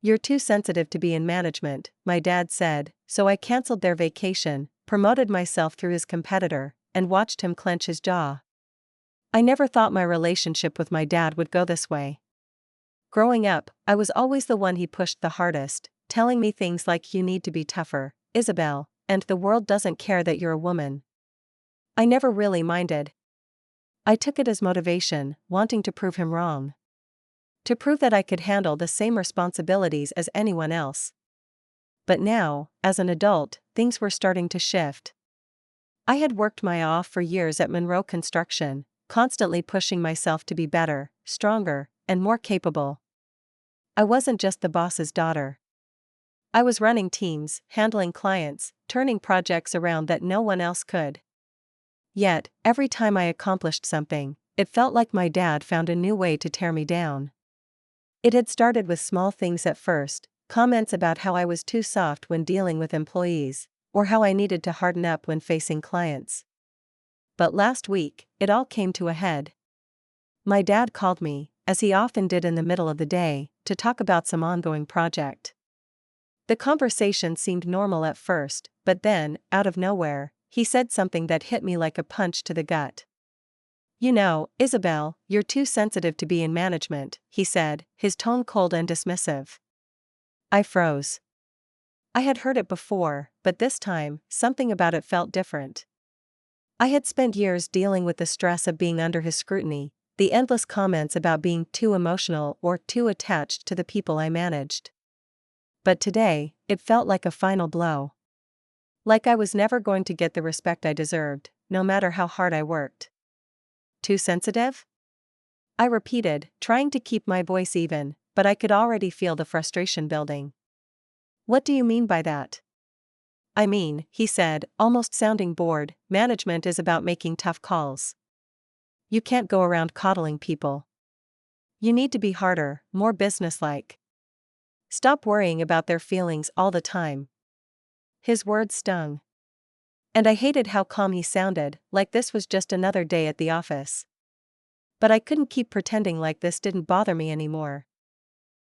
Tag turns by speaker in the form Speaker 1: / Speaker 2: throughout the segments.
Speaker 1: "You're too sensitive to be in management," my dad said, so I canceled their vacation, promoted myself through his competitor, and watched him clench his jaw. I never thought my relationship with my dad would go this way. Growing up, I was always the one he pushed the hardest, telling me things like "you need to be tougher, Isabel," and "the world doesn't care that you're a woman." I never really minded. I took it as motivation, wanting to prove him wrong. To prove that I could handle the same responsibilities as anyone else. But now, as an adult, things were starting to shift. I had worked my off for years at Monroe Construction, constantly pushing myself to be better, stronger, and more capable. I wasn't just the boss's daughter. I was running teams, handling clients, turning projects around that no one else could. Yet, every time I accomplished something, it felt like my dad found a new way to tear me down. It had started with small things at first, comments about how I was too soft when dealing with employees, or how I needed to harden up when facing clients. But last week, it all came to a head. My dad called me, as he often did in the middle of the day, to talk about some ongoing project. The conversation seemed normal at first, but then, out of nowhere, he said something that hit me like a punch to the gut. "You know, Isabel, you're too sensitive to be in management," he said, his tone cold and dismissive. I froze. I had heard it before, but this time, something about it felt different. I had spent years dealing with the stress of being under his scrutiny, the endless comments about being too emotional or too attached to the people I managed. But today, it felt like a final blow. Like I was never going to get the respect I deserved, no matter how hard I worked. "Too sensitive?" I repeated, trying to keep my voice even, but I could already feel the frustration building. "What do you mean by that?" "I mean," he said, almost sounding bored, "management is about making tough calls. You can't go around coddling people. You need to be harder, more businesslike. Stop worrying about their feelings all the time." His words stung. And I hated how calm he sounded, like this was just another day at the office. But I couldn't keep pretending like this didn't bother me anymore.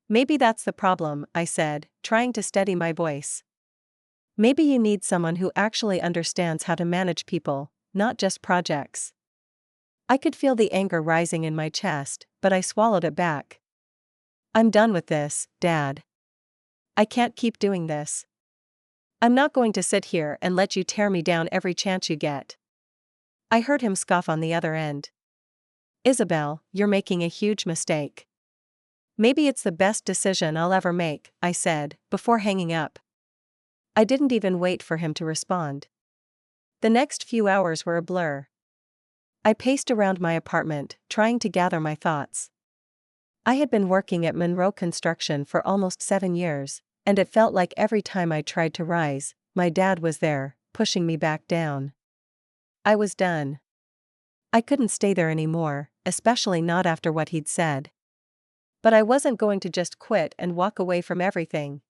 Speaker 1: "Maybe that's the problem," I said, trying to steady my voice. "Maybe you need someone who actually understands how to manage people, not just projects." I could feel the anger rising in my chest, but I swallowed it back. "I'm done with this, Dad. I can't keep doing this. I'm not going to sit here and let you tear me down every chance you get." I heard him scoff on the other end. "Isabel, you're making a huge mistake." "Maybe it's the best decision I'll ever make," I said, before hanging up. I didn't even wait for him to respond. The next few hours were a blur. I paced around my apartment, trying to gather my thoughts. I had been working at Monroe Construction for almost 7 years, and it felt like every time I tried to rise, my dad was there, pushing me back down. I was done. I couldn't stay there anymore, especially not after what he'd said. But I wasn't going to just quit and walk away from everything.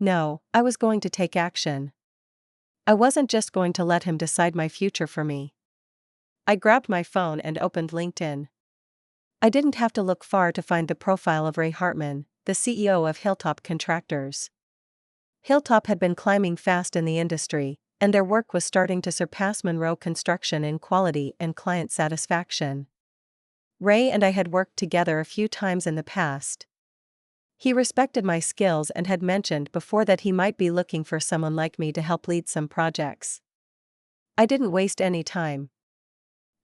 Speaker 1: No, I was going to take action. I wasn't just going to let him decide my future for me. I grabbed my phone and opened LinkedIn. I didn't have to look far to find the profile of Ray Hartman, the CEO of Hilltop Contractors. Hilltop had been climbing fast in the industry, and their work was starting to surpass Monroe Construction in quality and client satisfaction. Ray and I had worked together a few times in the past. He respected my skills and had mentioned before that he might be looking for someone like me to help lead some projects. I didn't waste any time.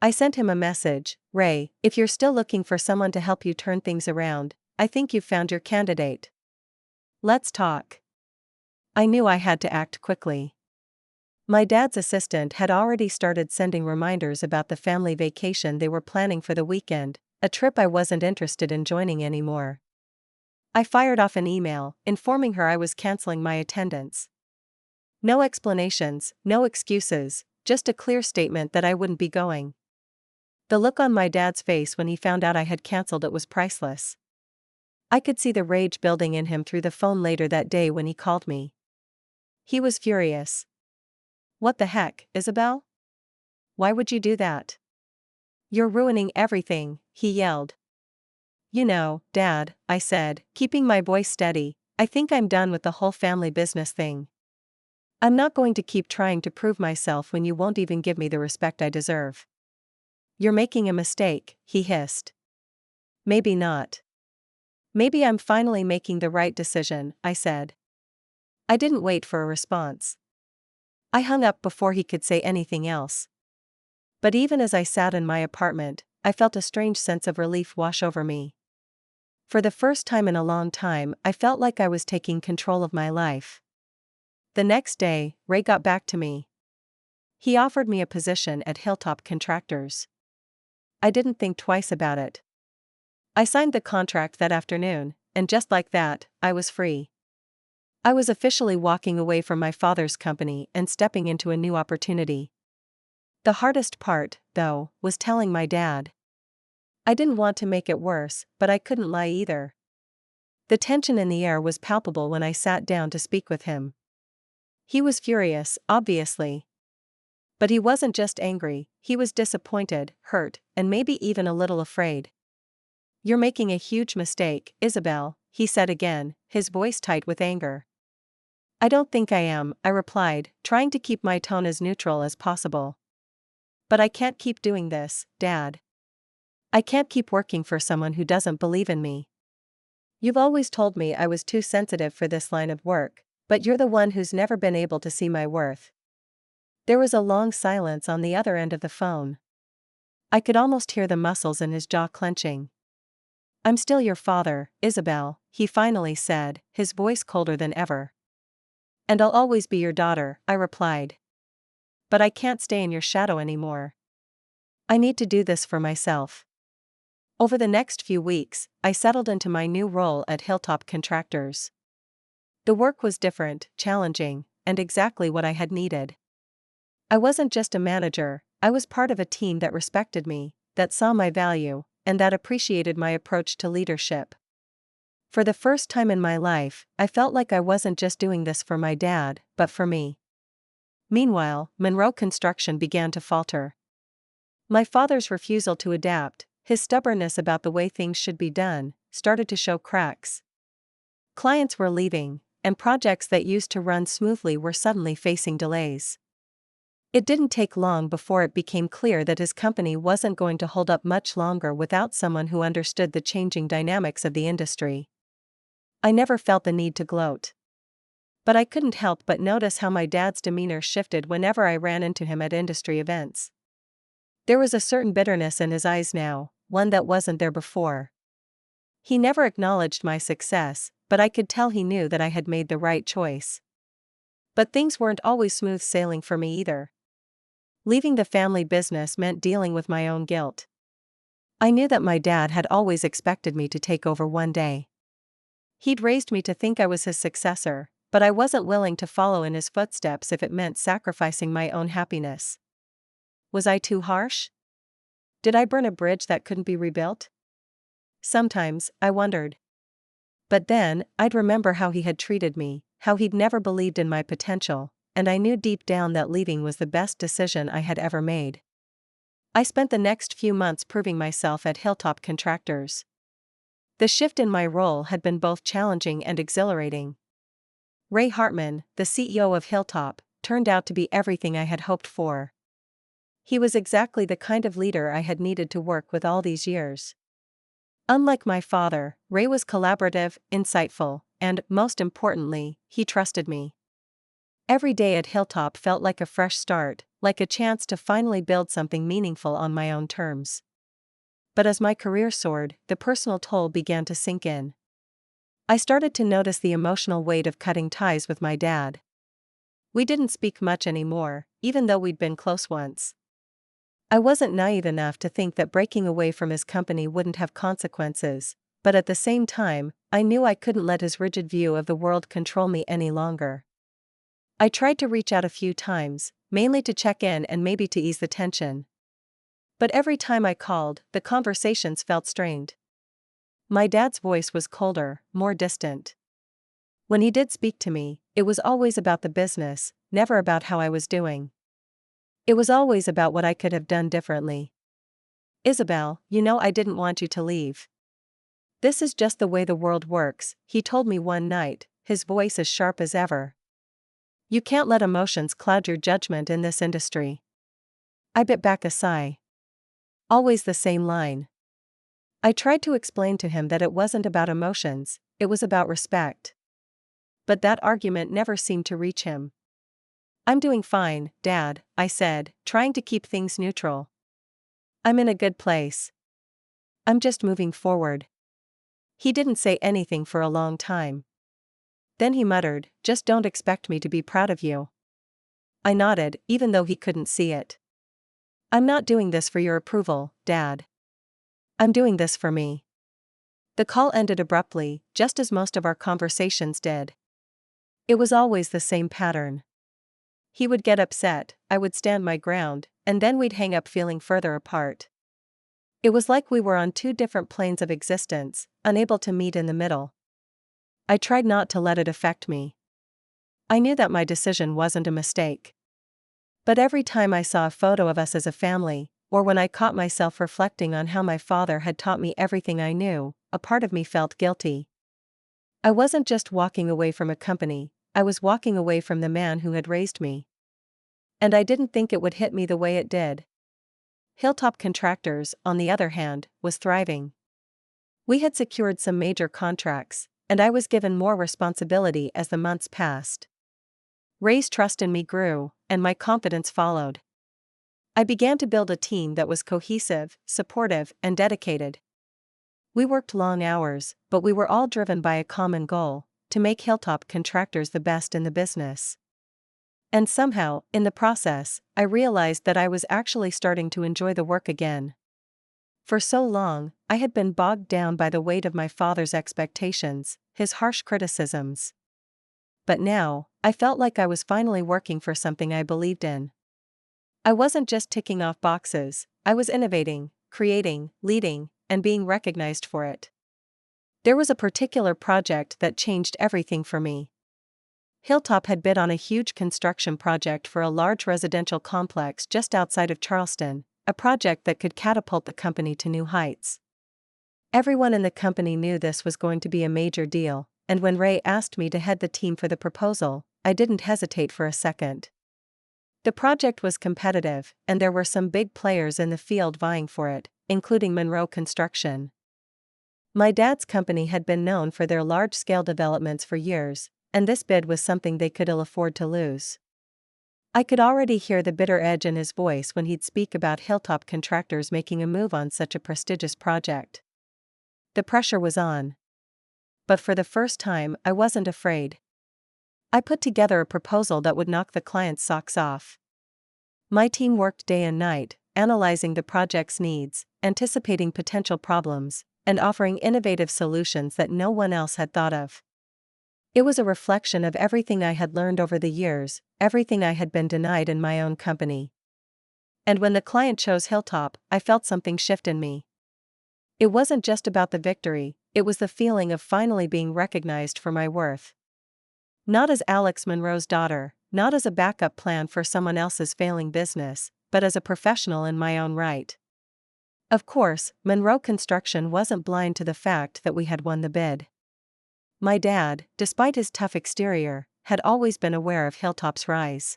Speaker 1: I sent him a message: "Ray, if you're still looking for someone to help you turn things around, I think you've found your candidate. Let's talk." I knew I had to act quickly. My dad's assistant had already started sending reminders about the family vacation they were planning for the weekend, a trip I wasn't interested in joining anymore. I fired off an email, informing her I was canceling my attendance. No explanations, no excuses, just a clear statement that I wouldn't be going. The look on my dad's face when he found out I had canceled it was priceless. I could see the rage building in him through the phone later that day when he called me. He was furious. "What the heck, Isabel? Why would you do that? You're ruining everything," he yelled. Dad, I said, keeping my voice steady, I think I'm done with the whole family business thing. I'm not going to keep trying to prove myself when you won't even give me the respect I deserve. You're making a mistake, he hissed. Maybe not. Maybe I'm finally making the right decision, I said. I didn't wait for a response. I hung up before he could say anything else. But even as I sat in my apartment, I felt a strange sense of relief wash over me. For the first time in a long time, I felt like I was taking control of my life. The next day, Ray got back to me. He offered me a position at Hilltop Contractors. I didn't think twice about it. I signed the contract that afternoon, and just like that, I was free. I was officially walking away from my father's company and stepping into a new opportunity. The hardest part, though, was telling my dad. I didn't want to make it worse, but I couldn't lie either. The tension in the air was palpable when I sat down to speak with him. He was furious, obviously. But he wasn't just angry, he was disappointed, hurt, and maybe even a little afraid. "You're making a huge mistake, Isabel," he said again, his voice tight with anger. "I don't think I am," I replied, trying to keep my tone as neutral as possible. "But I can't keep doing this, Dad. I can't keep working for someone who doesn't believe in me. You've always told me I was too sensitive for this line of work, but you're the one who's never been able to see my worth." There was a long silence on the other end of the phone. I could almost hear the muscles in his jaw clenching. "I'm still your father, Isabel," he finally said, his voice colder than ever. "And I'll always be your daughter," I replied. "But I can't stay in your shadow anymore. I need to do this for myself." Over the next few weeks, I settled into my new role at Hilltop Contractors. The work was different, challenging, and exactly what I had needed. I wasn't just a manager, I was part of a team that respected me, that saw my value, and that appreciated my approach to leadership. For the first time in my life, I felt like I wasn't just doing this for my dad, but for me. Meanwhile, Monroe Construction began to falter. My father's refusal to adapt, his stubbornness about the way things should be done, started to show cracks. Clients were leaving, and projects that used to run smoothly were suddenly facing delays. It didn't take long before it became clear that his company wasn't going to hold up much longer without someone who understood the changing dynamics of the industry. I never felt the need to gloat. But I couldn't help but notice how my dad's demeanor shifted whenever I ran into him at industry events. There was a certain bitterness in his eyes now, one that wasn't there before. He never acknowledged my success, but I could tell he knew that I had made the right choice. But things weren't always smooth sailing for me either. Leaving the family business meant dealing with my own guilt. I knew that my dad had always expected me to take over one day. He'd raised me to think I was his successor, but I wasn't willing to follow in his footsteps if it meant sacrificing my own happiness. Was I too harsh? Did I burn a bridge that couldn't be rebuilt? Sometimes, I wondered. But then, I'd remember how he had treated me, how he'd never believed in my potential, and I knew deep down that leaving was the best decision I had ever made. I spent the next few months proving myself at Hilltop Contractors. The shift in my role had been both challenging and exhilarating. Ray Hartman, the CEO of Hilltop, turned out to be everything I had hoped for. He was exactly the kind of leader I had needed to work with all these years. Unlike my father, Ray was collaborative, insightful, and, most importantly, he trusted me. Every day at Hilltop felt like a fresh start, like a chance to finally build something meaningful on my own terms. But as my career soared, the personal toll began to sink in. I started to notice the emotional weight of cutting ties with my dad. We didn't speak much anymore, even though we'd been close once. I wasn't naive enough to think that breaking away from his company wouldn't have consequences, but at the same time, I knew I couldn't let his rigid view of the world control me any longer. I tried to reach out a few times, mainly to check in and maybe to ease the tension. But every time I called, the conversations felt strained. My dad's voice was colder, more distant. When he did speak to me, it was always about the business, never about how I was doing. It was always about what I could have done differently. "Isabel, I didn't want you to leave. This is just the way the world works, he told me one night, his voice as sharp as ever. You can't let emotions cloud your judgment in this industry. I bit back a sigh. Always the same line. I tried to explain to him that it wasn't about emotions, it was about respect. But that argument never seemed to reach him. I'm doing fine, Dad, I said, trying to keep things neutral. I'm in a good place. I'm just moving forward. He didn't say anything for a long time. Then he muttered, just don't expect me to be proud of you. I nodded, even though he couldn't see it. I'm not doing this for your approval, Dad. I'm doing this for me. The call ended abruptly, just as most of our conversations did. It was always the same pattern. He would get upset, I would stand my ground, and then we'd hang up feeling further apart. It was like we were on two different planes of existence, unable to meet in the middle. I tried not to let it affect me. I knew that my decision wasn't a mistake. But every time I saw a photo of us as a family, or when I caught myself reflecting on how my father had taught me everything I knew, a part of me felt guilty. I wasn't just walking away from a company, I was walking away from the man who had raised me. And I didn't think it would hit me the way it did. Hilltop Contractors, on the other hand, was thriving. We had secured some major contracts, and I was given more responsibility as the months passed. Ray's trust in me grew, and my confidence followed. I began to build a team that was cohesive, supportive, and dedicated. We worked long hours, but we were all driven by a common goal: to make Hilltop Contractors the best in the business. And somehow, in the process, I realized that I was actually starting to enjoy the work again. For so long, I had been bogged down by the weight of my father's expectations, his harsh criticisms. But now, I felt like I was finally working for something I believed in. I wasn't just ticking off boxes, I was innovating, creating, leading, and being recognized for it. There was a particular project that changed everything for me. Hilltop had bid on a huge construction project for a large residential complex just outside of Charleston, a project that could catapult the company to new heights. Everyone in the company knew this was going to be a major deal, and when Ray asked me to head the team for the proposal, I didn't hesitate for a second. The project was competitive, and there were some big players in the field vying for it, including Monroe Construction. My dad's company had been known for their large-scale developments for years, and this bid was something they could ill afford to lose. I could already hear the bitter edge in his voice when he'd speak about Hilltop Contractors making a move on such a prestigious project. The pressure was on. But for the first time, I wasn't afraid. I put together a proposal that would knock the client's socks off. My team worked day and night, analyzing the project's needs, anticipating potential problems, and offering innovative solutions that no one else had thought of. It was a reflection of everything I had learned over the years, everything I had been denied in my own company. And when the client chose Hilltop, I felt something shift in me. It wasn't just about the victory, it was the feeling of finally being recognized for my worth. Not as Alex Monroe's daughter, not as a backup plan for someone else's failing business, but as a professional in my own right. Of course, Monroe Construction wasn't blind to the fact that we had won the bid. My dad, despite his tough exterior, had always been aware of Hilltop's rise.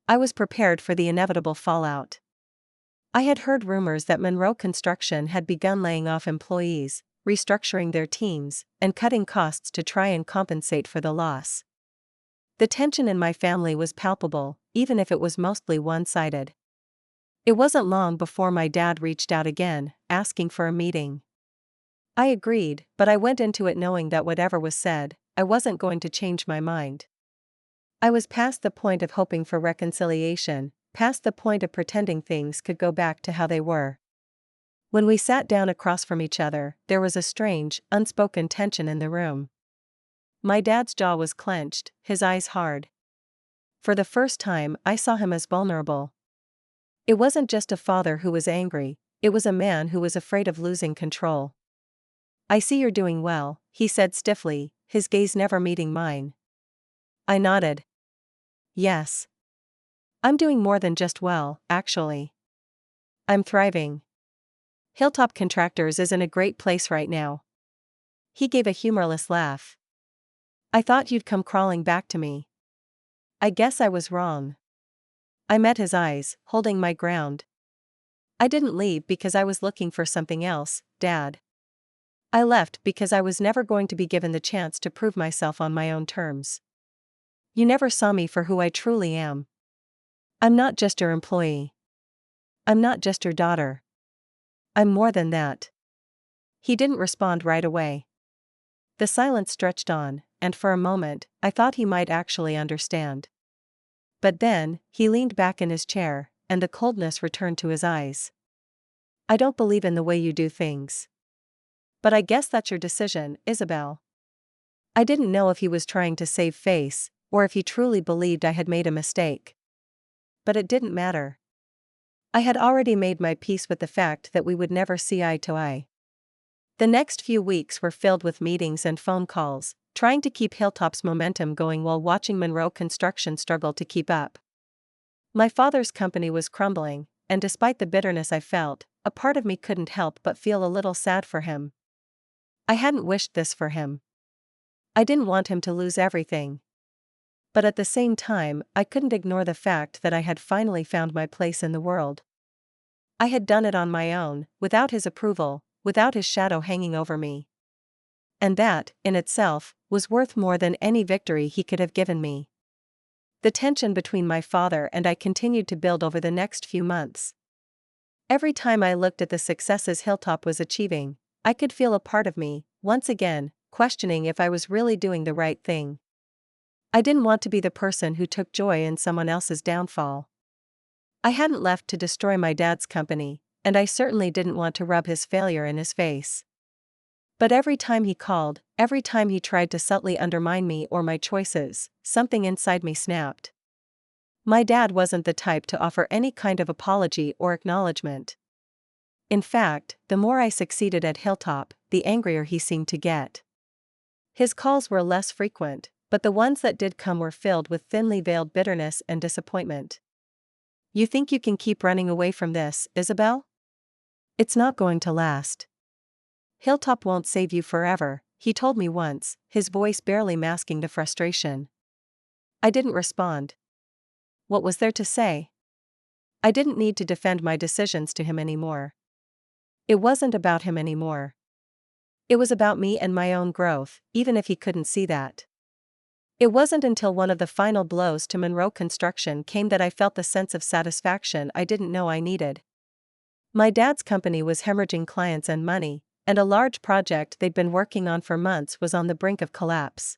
Speaker 1: I was prepared for the inevitable fallout. I had heard rumors that Monroe Construction had begun laying off employees, restructuring their teams, and cutting costs to try and compensate for the loss. The tension in my family was palpable, even if it was mostly one-sided. It wasn't long before my dad reached out again, asking for a meeting. I agreed, but I went into it knowing that whatever was said, I wasn't going to change my mind. I was past the point of hoping for reconciliation, past the point of pretending things could go back to how they were. When we sat down across from each other, there was a strange, unspoken tension in the room. My dad's jaw was clenched, his eyes hard. For the first time, I saw him as vulnerable. It wasn't just a father who was angry, it was a man who was afraid of losing control. "I see you're doing well," he said stiffly, his gaze never meeting mine. I nodded. "Yes. I'm doing more than just well, actually. I'm thriving. Hilltop Contractors is in a great place right now." He gave a humorless laugh. I thought you'd come crawling back to me. I guess I was wrong. I met his eyes, holding my ground. I didn't leave because I was looking for something else, Dad. I left because I was never going to be given the chance to prove myself on my own terms. You never saw me for who I truly am. I'm not just your employee. I'm not just your daughter. I'm more than that. He didn't respond right away. The silence stretched on, and for a moment, I thought he might actually understand. But then, he leaned back in his chair, and the coldness returned to his eyes. I don't believe in the way you do things. But I guess that's your decision, Isabel. I didn't know if he was trying to save face, or if he truly believed I had made a mistake. But it didn't matter. I had already made my peace with the fact that we would never see eye to eye. The next few weeks were filled with meetings and phone calls, trying to keep Hilltop's momentum going while watching Monroe Construction struggle to keep up. My father's company was crumbling, and despite the bitterness I felt, a part of me couldn't help but feel a little sad for him. I hadn't wished this for him. I didn't want him to lose everything. But at the same time, I couldn't ignore the fact that I had finally found my place in the world. I had done it on my own, without his approval, without his shadow hanging over me. And that, in itself, was worth more than any victory he could have given me. The tension between my father and I continued to build over the next few months. Every time I looked at the successes Hilltop was achieving, I could feel a part of me, once again, questioning if I was really doing the right thing. I didn't want to be the person who took joy in someone else's downfall. I hadn't left to destroy my dad's company, and I certainly didn't want to rub his failure in his face. But every time he called, every time he tried to subtly undermine me or my choices, something inside me snapped. My dad wasn't the type to offer any kind of apology or acknowledgement. In fact, the more I succeeded at Hilltop, the angrier he seemed to get. His calls were less frequent, but the ones that did come were filled with thinly veiled bitterness and disappointment. You think you can keep running away from this, Isabel? It's not going to last. Hilltop won't save you forever, he told me once, his voice barely masking the frustration. I didn't respond. What was there to say? I didn't need to defend my decisions to him anymore. It wasn't about him anymore. It was about me and my own growth, even if he couldn't see that. It wasn't until one of the final blows to Monroe Construction came that I felt the sense of satisfaction I didn't know I needed. My dad's company was hemorrhaging clients and money, and a large project they'd been working on for months was on the brink of collapse.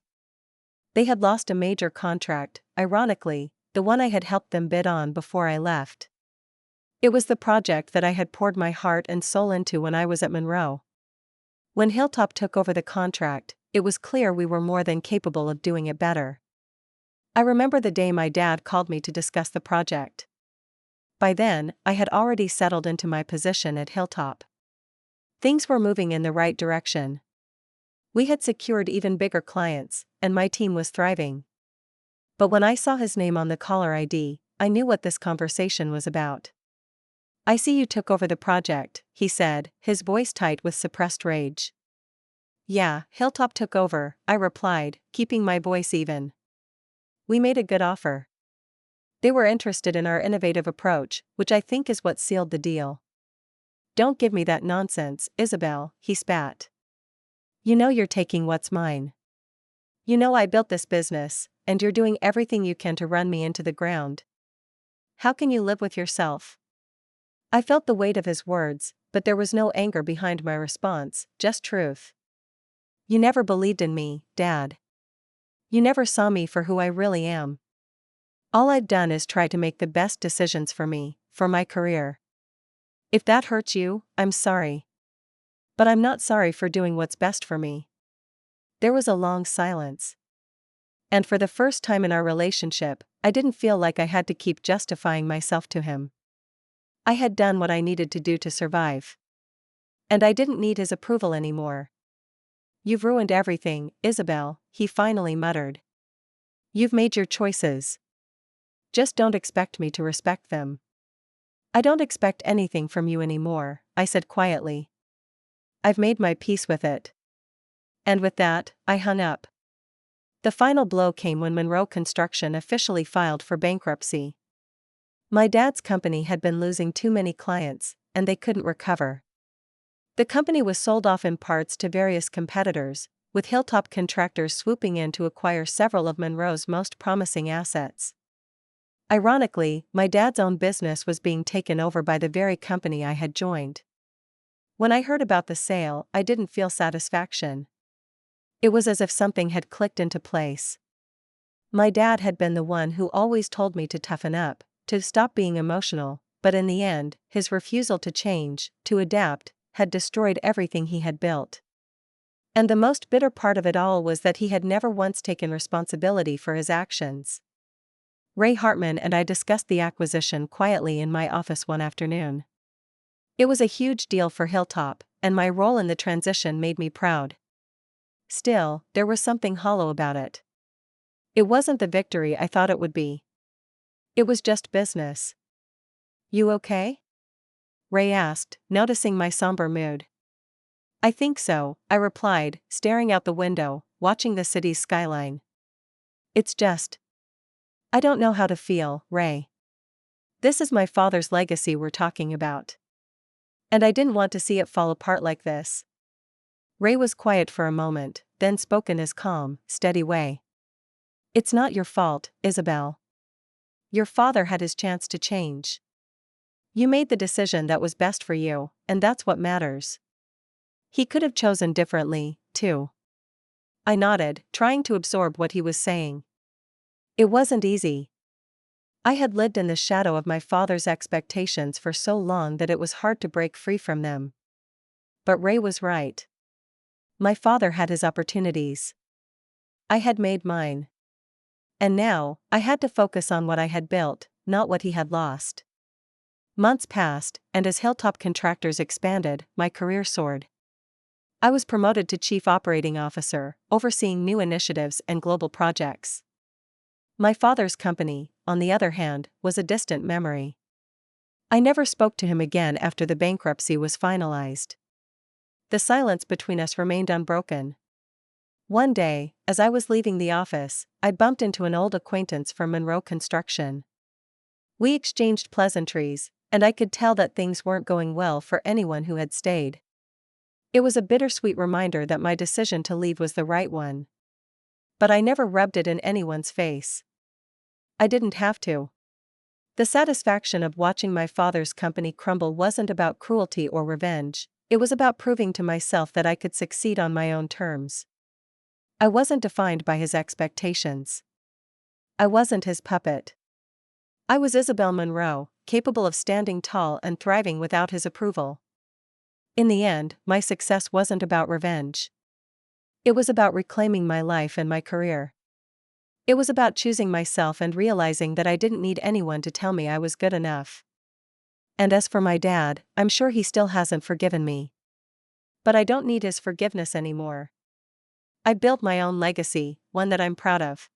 Speaker 1: They had lost a major contract, ironically, the one I had helped them bid on before I left. It was the project that I had poured my heart and soul into when I was at Monroe. When Hilltop took over the contract, it was clear we were more than capable of doing it better. I remember the day my dad called me to discuss the project. By then, I had already settled into my position at Hilltop. Things were moving in the right direction. We had secured even bigger clients, and my team was thriving. But when I saw his name on the caller ID, I knew what this conversation was about. I see you took over the project, he said, his voice tight with suppressed rage. Yeah, Hilltop took over, I replied, keeping my voice even. We made a good offer. They were interested in our innovative approach, which I think is what sealed the deal. Don't give me that nonsense, Isabel, he spat. You know you're taking what's mine. You know I built this business, and you're doing everything you can to run me into the ground. How can you live with yourself? I felt the weight of his words, but there was no anger behind my response, just truth. You never believed in me, Dad. You never saw me for who I really am. All I've done is try to make the best decisions for me, for my career. If that hurts you, I'm sorry. But I'm not sorry for doing what's best for me. There was a long silence. And for the first time in our relationship, I didn't feel like I had to keep justifying myself to him. I had done what I needed to do to survive. And I didn't need his approval anymore. You've ruined everything, Isabel, he finally muttered. You've made your choices. Just don't expect me to respect them. I don't expect anything from you anymore, I said quietly. I've made my peace with it. And with that, I hung up. The final blow came when Monroe Construction officially filed for bankruptcy. My dad's company had been losing too many clients, and they couldn't recover. The company was sold off in parts to various competitors, with Hilltop contractors swooping in to acquire several of Monroe's most promising assets. Ironically, my dad's own business was being taken over by the very company I had joined. When I heard about the sale, I didn't feel satisfaction. It was as if something had clicked into place. My dad had been the one who always told me to toughen up, to stop being emotional, but in the end, his refusal to change, to adapt, had destroyed everything he had built. And the most bitter part of it all was that he had never once taken responsibility for his actions. Ray Hartman and I discussed the acquisition quietly in my office one afternoon. It was a huge deal for Hilltop, and my role in the transition made me proud. Still, there was something hollow about it. It wasn't the victory I thought it would be. It was just business. "You okay?" Ray asked, noticing my somber mood. "I think so," I replied, staring out the window, watching the city's skyline. "It's just. I don't know how to feel, Ray. This is my father's legacy we're talking about. And I didn't want to see it fall apart like this." Ray was quiet for a moment, then spoke in his calm, steady way. "It's not your fault, Isabel. Your father had his chance to change. You made the decision that was best for you, and that's what matters. He could have chosen differently, too." I nodded, trying to absorb what he was saying. It wasn't easy. I had lived in the shadow of my father's expectations for so long that it was hard to break free from them. But Ray was right. My father had his opportunities. I had made mine. And now, I had to focus on what I had built, not what he had lost. Months passed, and as Hilltop Contractors expanded, my career soared. I was promoted to Chief Operating Officer, overseeing new initiatives and global projects. My father's company, on the other hand, was a distant memory. I never spoke to him again after the bankruptcy was finalized. The silence between us remained unbroken. One day, as I was leaving the office, I bumped into an old acquaintance from Monroe Construction. We exchanged pleasantries, and I could tell that things weren't going well for anyone who had stayed. It was a bittersweet reminder that my decision to leave was the right one. But I never rubbed it in anyone's face. I didn't have to. The satisfaction of watching my father's company crumble wasn't about cruelty or revenge, it was about proving to myself that I could succeed on my own terms. I wasn't defined by his expectations. I wasn't his puppet. I was Isabel Monroe, capable of standing tall and thriving without his approval. In the end, my success wasn't about revenge. It was about reclaiming my life and my career. It was about choosing myself and realizing that I didn't need anyone to tell me I was good enough. And as for my dad, I'm sure he still hasn't forgiven me. But I don't need his forgiveness anymore. I built my own legacy, one that I'm proud of.